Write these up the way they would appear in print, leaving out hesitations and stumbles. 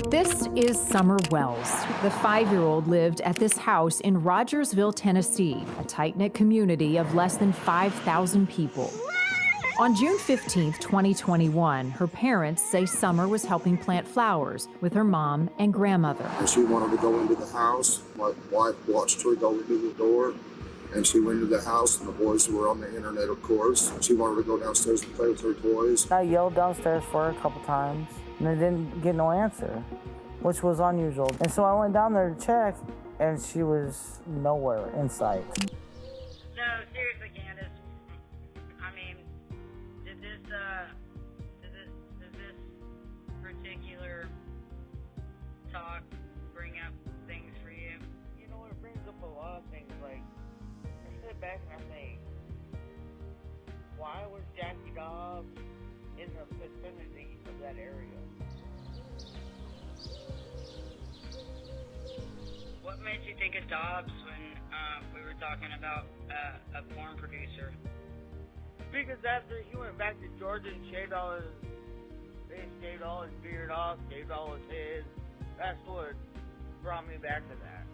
This is Summer Wells. The 5-year-old lived at this house in Rogersville, Tennessee, a tight-knit community of less than 5,000 people. On June 15, 2021, her parents say Summer was helping plant flowers with her mom and grandmother. And she wanted to go into the house. My wife watched her go into the door, and she went into the house, and the boys were on the internet, of course. She wanted to go downstairs and play with her toys. I yelled downstairs for her a couple times, and I didn't get no answer, which was unusual. And so I went down there to check, and she was nowhere in sight. No, seriously, Candace. I mean, did this particular talk bring up things for you? You know, it brings up a lot of things. Like, I sit back and I think, why was Jackie Dobbs in the vicinity of that area? What made you think of Dobbs when we were talking about a porn producer? Because after he went back to Georgia and shaved all his beard off, shaved all his head, that's what brought me back to that.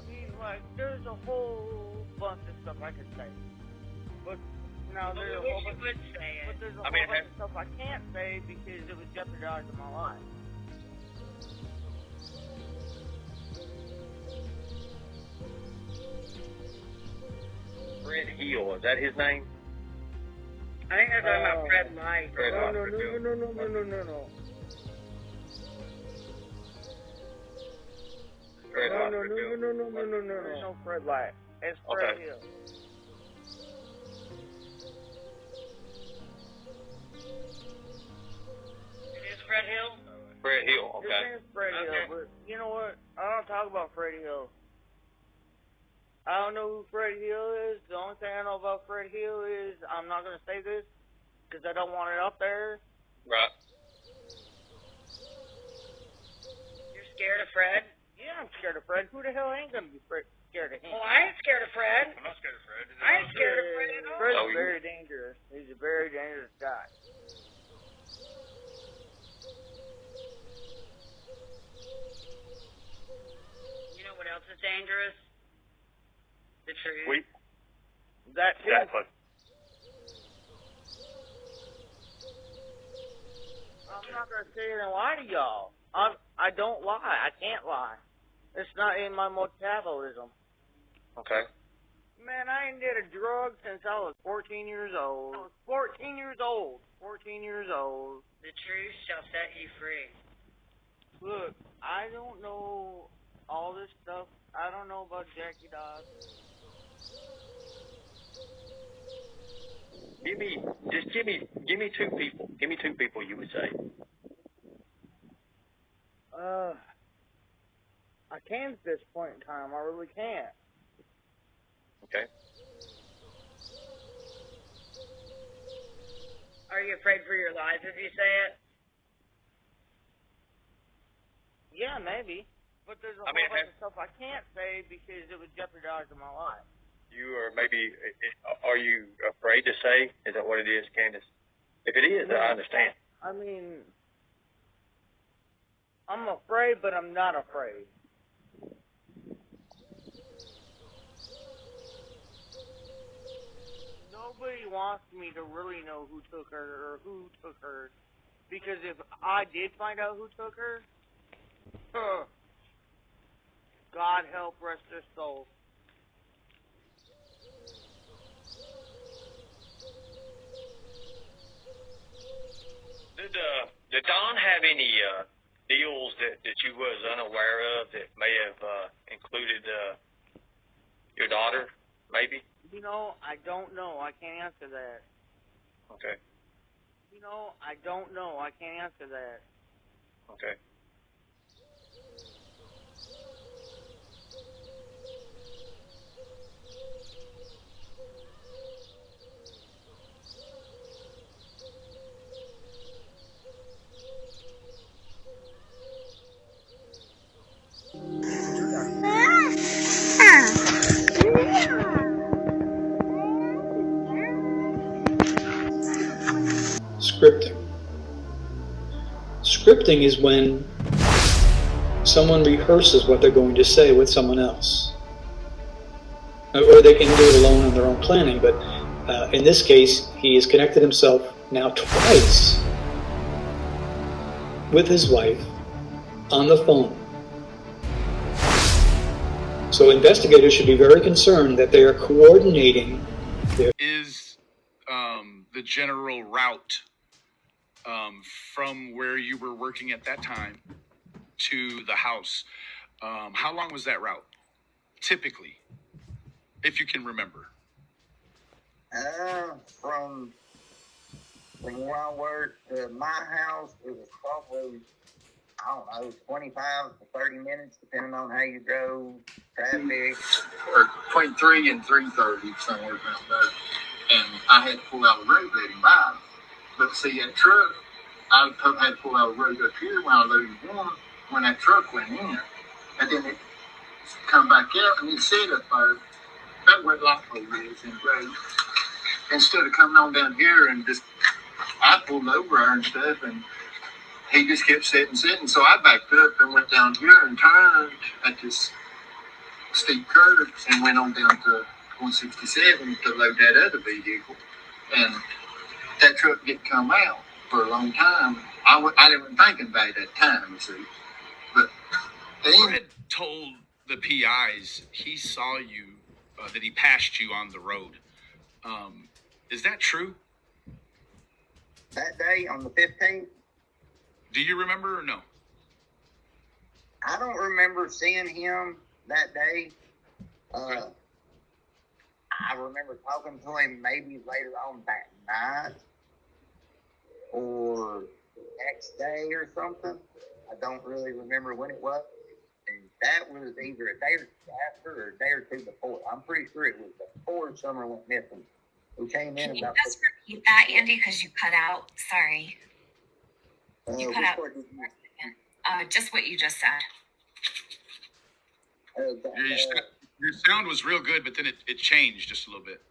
I mean, like, there's a whole bunch of stuff I could say, but now there's a whole bunch of stuff I can't say because it would jeopardize my life. Fred Hill, is that his name? I think they're talking about Fred Light. No. There's no Fred Light. It's Fred Hill. It is Fred Hill? Fred Hill, okay. His name's Fred Hill, but you know what? I don't talk about Fred Hill. I don't know who Fred Hill is. The only thing I know about Fred Hill is I'm not going to say this because I don't want it up there. Right. You're scared of Fred? Yeah, I'm scared of Fred. Who the hell ain't going to be scared of him? Well, I ain't scared of Fred. I'm not scared of Fred. I ain't scared of Fred at all. Fred's very dangerous. He's a very dangerous guy. You know what else is dangerous? The truth. Sweet. That too. Exactly. I'm not going to sit here and lie to y'all. I don't lie. I can't lie. It's not in my metabolism. Okay. Man, I ain't did a drug since I was 14 years old. I was 14 years old. 14 years old. The truth shall set you free. Look, I don't know all this stuff. I don't know about Jackie Dobbs. Give me two people. Give me two people you would say. I can't at this point in time. I really can't. Okay. Are you afraid for your life if you say it? Yeah, maybe. But there's a whole bunch of stuff I can't say because it would jeopardize my life. Are you afraid to say? Is that what it is, Candace? If it is, I understand. I mean, I'm afraid, but I'm not afraid. Nobody wants me to really know who took her or who took her, because if I did find out who took her, God help rest their soul. Did Don have any deals that you was unaware of that may have included your daughter, maybe? You know, I don't know. I can't answer that. Okay. You know, I don't know. I can't answer that. Okay. Scripting is when someone rehearses what they're going to say with someone else. Or they can do it alone on their own planning, but in this case, he has connected himself now twice with his wife on the phone. So investigators should be very concerned that they are coordinating their... Is the general route from where you were working at that time to the house, how long was that route, typically, if you can remember? From where I worked to my house, it was probably, I don't know, 25 to 30 minutes, depending on how you drove, traffic. Or between 3 and 3:30, somewhere around there. And I had to pull out the road to let him by. But see, that truck, I had to pull out the road up here when I loaded one, when that truck went in. And then it come back out and it said up there, that where the light pole is in the road. Instead of coming on down here and just, I pulled over there and stuff, and he just kept sitting. So I backed up and went down here and turned at this steep curve and went on down to 167 to load that other vehicle. And that truck didn't come out for a long time. I didn't think about it at the time, you see. But Fred told the PIs he saw you, that he passed you on the road. Is that true? That day on the 15th, Do you remember or no? I don't remember seeing him that day. I remember talking to him maybe later on that night or the next day or something. I don't really remember when it was. And that was either a day after or a day or two before. I'm pretty sure it was before Summer went missing. We came in Can you about... just repeat that, Andy, because you cut out? Sorry. You cut out for a second. Just what you just said. Your sound was real good, but then it changed just a little bit.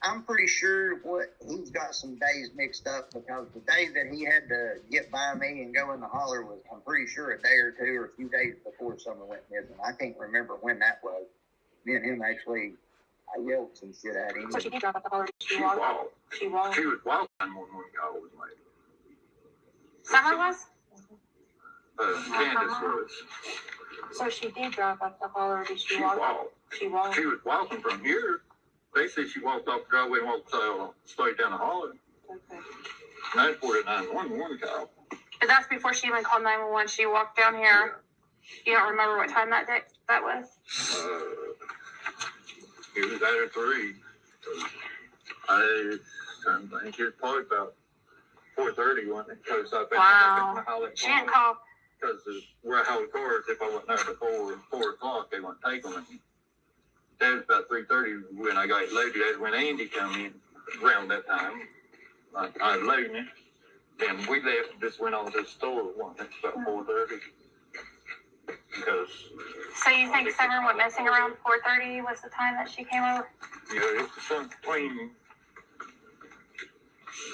I'm pretty sure he's got some days mixed up, because the day that he had to get by me and go in the holler was, I'm pretty sure, a day or two or a few days before Summer went missing. I can't remember when that was. Me and him actually, I yelled some shit at him. So she did drop off the holler. She walked. She was walking when call was made. Summer was? Candace was. So she did drop off the holler. Did she walk? She walked. She was walking from here. They said she walked off the driveway and walked straight down the holler. Okay. I reported 911 call. But that's before she even called 911. She walked down here. You don't remember what time that was? It was after 3. I think it was probably about 4:30 when it goes up. Wow. She didn't call. Because where I held cars, if I wasn't there before 4 o'clock, they wouldn't take them. That was about 3:30 when I got loaded. That's when Andy come in around that time. I was loading it. Then we left and just went on to the store. That's about 4:30. Because... So you think Summer went missing around 4:30 was the time that she came over? Yeah, it's some between...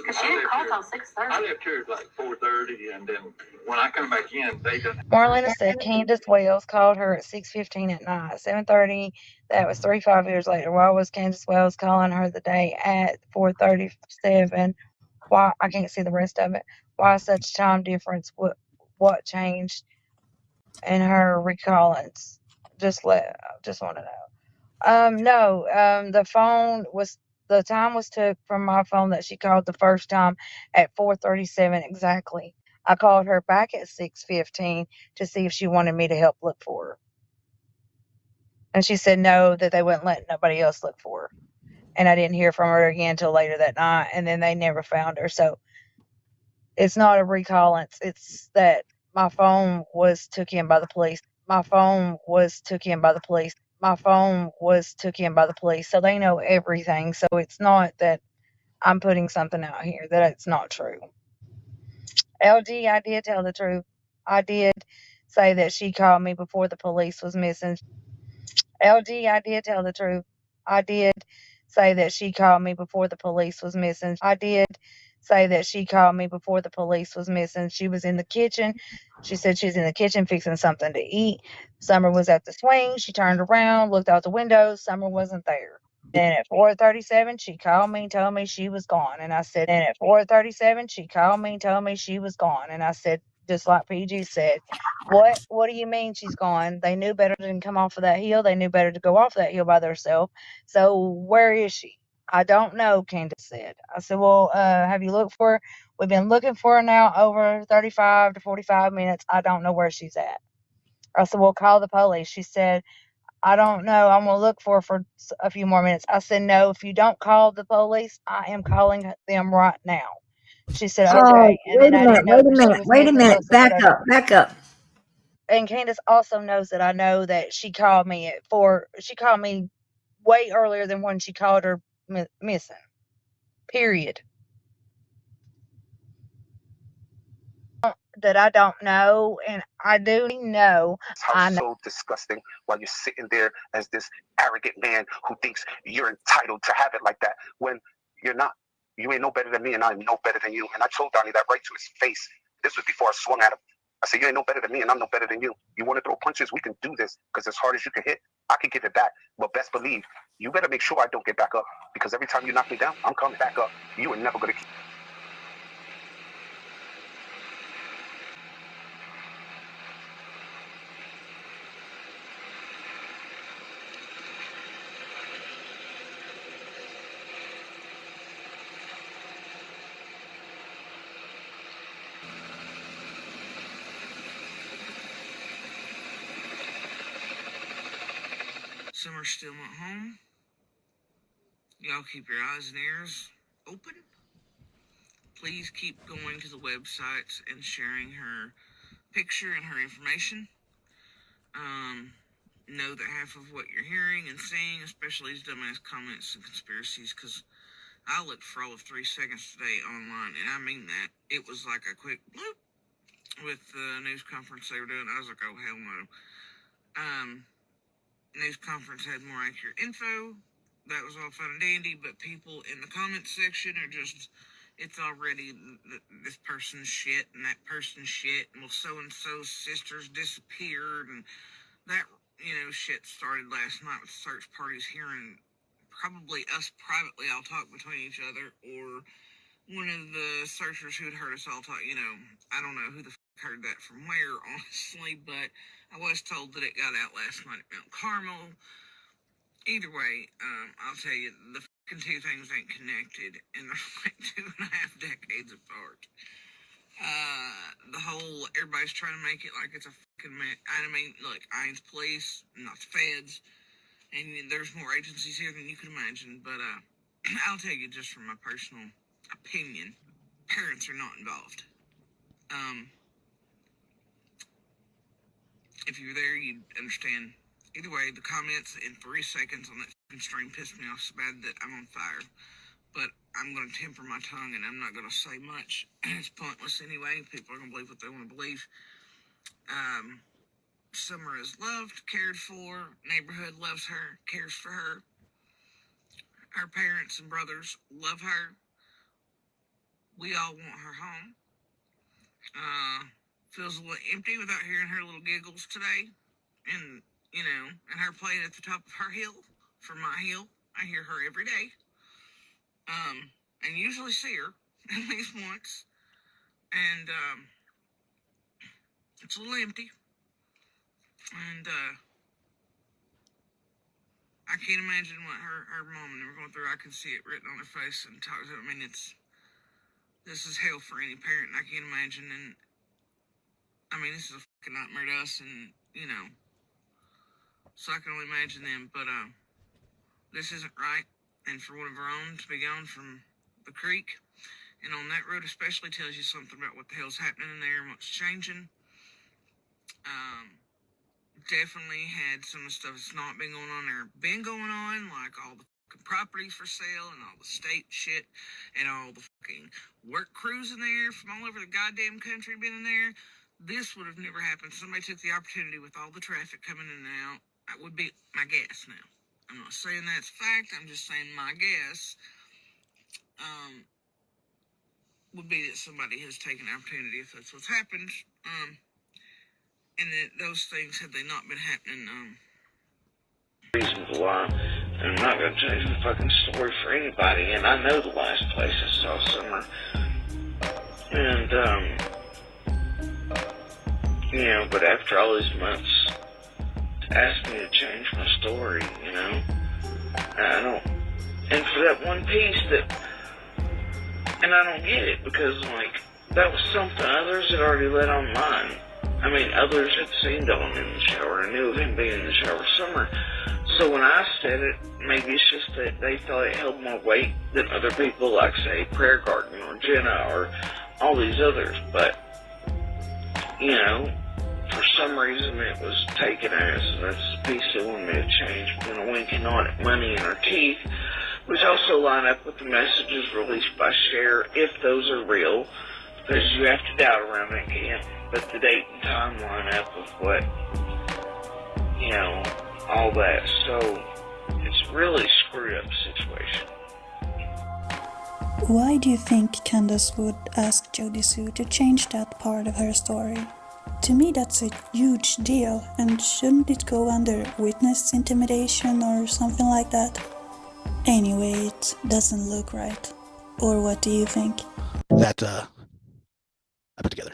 Because she didn't call till 6:30. I left here at like 4:30, and then when I come back in, they done... Marlena said Candace Wells called her at 6:15 at night. 7:30, that was 5 years later. Why was Candace Wells calling her the day at 4:37? Why? I can't see the rest of it. Why such time difference? What changed in her recallings? Just want to know. No, the time was took from my phone that she called the first time at 4:37 exactly. I called her back at 6:15 to see if she wanted me to help look for her. And she said no, that they wouldn't let nobody else look for her. And I didn't hear from her again until later that night, and then they never found her. So it's not a recallance. It's that my phone was took in by the police. My phone was took in by the police. So they know everything. So it's not that I'm putting something out here that it's not true. LG, I did tell the truth. I did say that she called me before the police was missing. LG, I did tell the truth. I did say that she called me before the police was missing. say that she called me before the police was missing. She was in the kitchen. She said she was in the kitchen fixing something to eat. Summer was at the swing. She turned around, looked out the window. Summer wasn't there. Then at 4:37, she called me and told me she was gone. And I said, then at 4:37, she called me and told me she was gone. And I said, just like PG said, what do you mean she's gone? They knew better than come off of that hill. They knew better to go off that hill by themselves. So where is she? I don't know, Candace said. I said, well, have you looked for her? We've been looking for her now over 35 to 45 minutes. I don't know where she's at. I said, well, call the police. She said, I don't know. I'm going to look for her for a few more minutes. I said, no, if you don't call the police, I am calling them right now. She said, okay. Oh, And then I didn't know that she was wait a missing. minute. So I said, Back up. and Candace also knows that I know that she called me she called me way earlier than when she called her missing. Period. That I don't know, and I do know. How so disgusting while you're sitting there as this arrogant man who thinks you're entitled to have it like that when you're not. You ain't no better than me, and I'm no better than you. And I told Donnie that right to his face. This was before I swung at him. I said, you ain't no better than me, and I'm no better than you. You want to throw punches? We can do this, because as hard as you can hit, I can give it back. But best believe, you better make sure I don't get back up, because every time you knock me down, I'm coming back up. You are never going to keep. Summer's still not home. Y'all keep your eyes and ears open. Please keep going to the websites and sharing her picture and her information. Know that half of what you're hearing and seeing, especially these dumbass comments and conspiracies, because I looked for all of 3 seconds today online, and I mean that. It was like a quick bloop with the news conference they were doing. I was like, oh, hell no. News conference had more accurate info. That was all fun and dandy, but people in the comments section are just, it's already this person's shit and that person's shit, and well, so-and-so's sisters disappeared, and that, shit started last night with search parties here, and probably us privately all talk between each other, or one of the searchers who had heard us all talk, I don't know who the heard that from where, honestly, but I was told that it got out last night at Mount Carmel. Either way, I'll tell you, the fucking two things ain't connected, and they're like 2.5 decades apart. The whole, everybody's trying to make it like it's a fucking, look, Iron's police, not the feds, and there's more agencies here than you can imagine, but, I'll tell you just from my personal opinion, parents are not involved. If you were there, you'd understand. Either way, the comments in 3 seconds on that fucking stream pissed me off so bad that I'm on fire. But I'm going to temper my tongue, and I'm not going to say much. It's pointless anyway. People are going to believe what they want to believe. Summer is loved, cared for. Neighborhood loves her, cares for her. Her parents and brothers love her. We all want her home. Feels a little empty without hearing her little giggles today. And, and her playing at the top of her hill, from my hill. I hear her every day. And usually see her at least once. And, it's a little empty. And, I can't imagine what her mom and them were going through. I can see it written on her face and talk to her. This is hell for any parent, and I can't imagine. And, this is a fucking nightmare to us, and, so I can only imagine them, but, this isn't right. And for one of our own to be gone from the creek, and on that road especially, tells you something about what the hell's happening in there and what's changing. Definitely had some of the stuff that's not been going on there been going on, like all the fucking properties for sale and all the state shit and all the fucking work crews in there from all over the goddamn country been in there. This would have never happened. Somebody took the opportunity with all the traffic coming in and out. That would be my guess now. I'm not saying that's fact. I'm just saying my guess. would be that somebody has taken opportunity if that's what's happened. And that those things, had they not been happening, reasons why. I'm not going to change the fucking story for anybody, and I know the last place I saw Summer. And, you know, but after all these months, to ask me to change my story, you know, I don't, and for that one piece that, and I don't get it, because, like, that was something others had already let on mine. I mean, others had seen Dawn in the shower and knew of him being in the shower Summer. So when I said it, maybe it's just that they thought it held more weight than other people, like, say, Prayer Garden or Jenna or all these others. But, you know, for some reason it was taken as, that's the piece they wanted me to change, between a winking on it, money in her teeth, which also line up with the messages released by Cher, if those are real, because you have to doubt around that camp. But the date and time line up with what, you know, all that. So it's really screwed up situation. Why do you think Candace would ask Jody Sue to change that part of her story? To me, that's a huge deal, and shouldn't it go under witness intimidation or something like that? Anyway, it doesn't look right. Or what do you think? That I put together.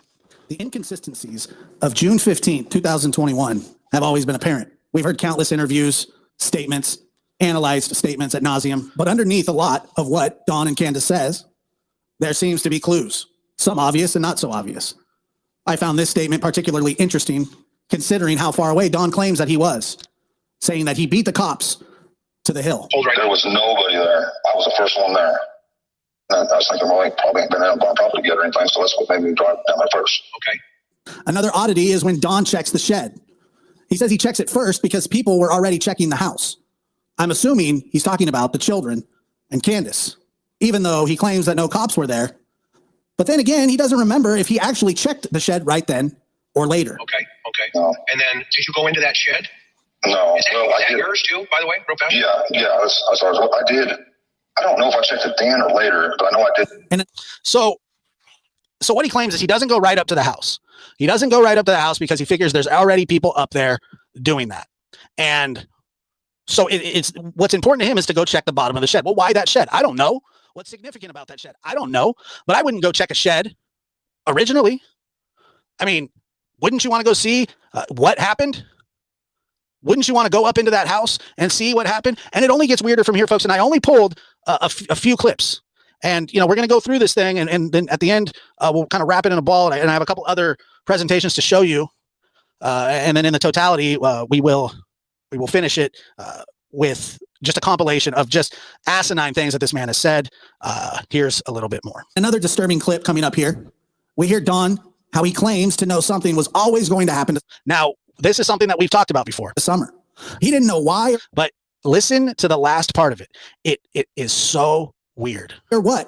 The inconsistencies of June 15th, 2021 have always been apparent. We've heard countless interviews, statements, analyzed statements ad nauseum, but underneath a lot of what Dawn and Candace says, there seems to be clues, some obvious and not so obvious. I found this statement particularly interesting, considering how far away Dawn claims that he was, saying that he beat the cops to the hill. There was nobody there. I was the first one there. And I was thinking, well, I probably ain't been out on property yet or anything, so that's what made me drive down there first. Okay. Another oddity is when Dawn checks the shed. He says he checks it first because people were already checking the house. I'm assuming he's talking about the children and Candace, even though he claims that no cops were there. But then again, he doesn't remember if he actually checked the shed right then or later. Okay. No. And then, did you go into that shed? No. Is that yours too, by the way, real fast? Yeah. I did. I don't know if I checked it then or later, but I know I did. And so what he claims is he doesn't go right up to the house. He doesn't go right up to the house because he figures there's already people up there doing that. And so it's what's important to him is to go check the bottom of the shed. Well, why that shed? I don't know. What's significant about that shed? I don't know. But I wouldn't go check a shed originally. I mean, wouldn't you want to go see what happened? Wouldn't you want to go up into that house and see what happened? And it only gets weirder from here, folks. And I only pulled a few clips. And, you know, we're going to go through this thing. And then at the end, we'll kind of wrap it in a ball. And I have a couple other presentations to show you. And then in the totality, we will finish it with just a compilation of just asinine things that this man has said. Here's a little bit more. Another disturbing clip coming up here. We hear Dawn, how he claims to know something was always going to happen. Now, this is something that we've talked about before. The summer. He didn't know why, but listen to the last part of it. It is so weird. Or what?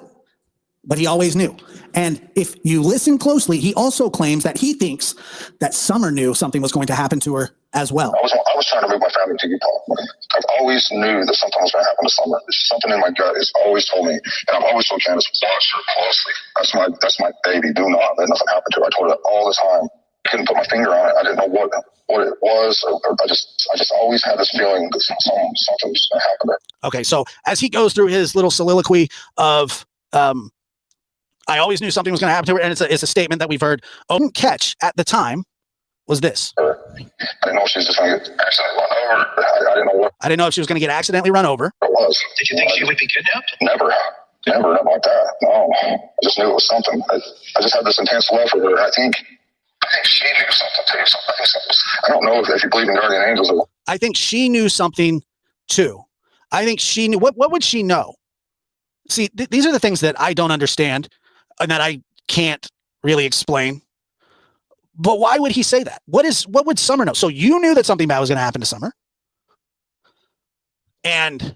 But he always knew. And if you listen closely, he also claims that he thinks that Summer knew something was going to happen to her as well. I was trying to move my family to Utah. I've always knew that something was going to happen to Summer. It's something in my gut has always told me, and I've always told Candace, watch her closely. That's my baby. Do not let nothing happen to her. I told her that all the time. I couldn't put my finger on it. I didn't know what it was. I just always had this feeling that something was going to happen to her. Okay, so as he goes through his little soliloquy of I always knew something was going to happen to her, and it's a statement that we've heard. Catch at the time was this. I didn't know if she was just going to get accidentally run over. I didn't know what. I didn't know if she was going to get accidentally run over. It was. Did you think she would be kidnapped? Never about that. No, I just knew it was something. I just had this intense love for her. I think she knew something too. I don't know if you believe in guardian angels. I think she knew something too. I think she knew. What would she know? See, these are the things that I don't understand and that I can't really explain. But why would he say that? What would Summer know? So you knew that something bad was going to happen to Summer. And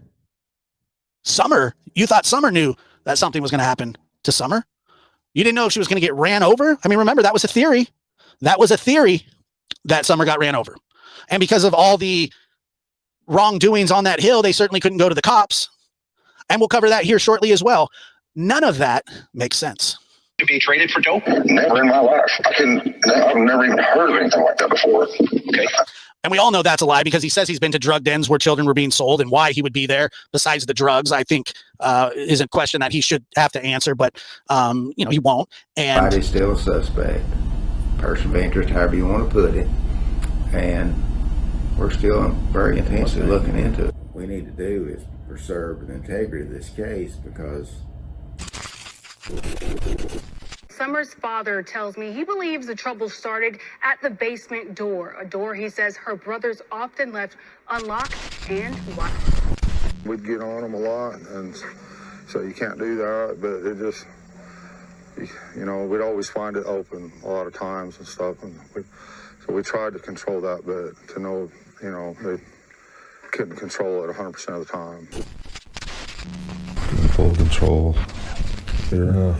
Summer, you thought Summer knew that something was going to happen to Summer. You didn't know if she was going to get ran over. I mean, remember, that was a theory. That was a theory that Summer got ran over. And because of all the wrongdoings on that hill, they certainly couldn't go to the cops. And we'll cover that here shortly as well. None of that makes sense. to be traded for dope? Never in my life. I've never even heard of anything like that before. Okay. And we all know that's a lie because he says he's been to drug dens where children were being sold, and why he would be there besides the drugs, I think, is a question that he should have to answer, but, he won't. And Body's still a suspect, person of interest, however you want to put it. And we're still very intensely looking into it. What we need to do is preserve the integrity of this case because Summer's father tells me he believes the trouble started at the basement door, a door he says her brothers often left unlocked and locked. We'd get on them a lot, and so you can't do that, but it just, we'd always find it open a lot of times and stuff, and so we tried to control that, but to know, they couldn't control it 100% of the time. Full control. Yeah.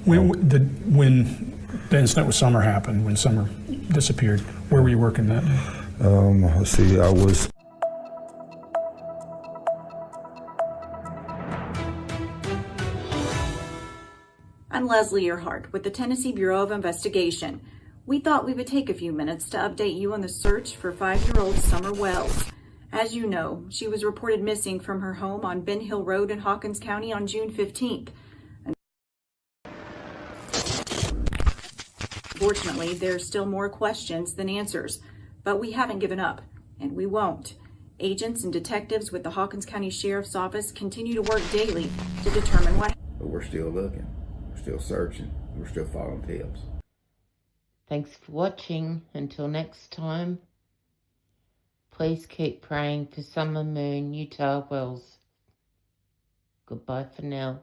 When the incident with Summer happened, when Summer disappeared, where were you working that day? Let's see, I was... I'm Leslie Earhart with the Tennessee Bureau of Investigation. We thought we would take a few minutes to update you on the search for 5-year-old Summer Wells. As you know, she was reported missing from her home on Benhill Road in Hawkins County on June 15th. Unfortunately, there's still more questions than answers, but we haven't given up, and we won't. Agents and detectives with the Hawkins County Sheriff's Office continue to work daily to determine what happened. But we're still looking, we're still searching, we're still following tips. Thanks for watching. Until next time, please keep praying for Summer Moon Utah Wells. Goodbye for now.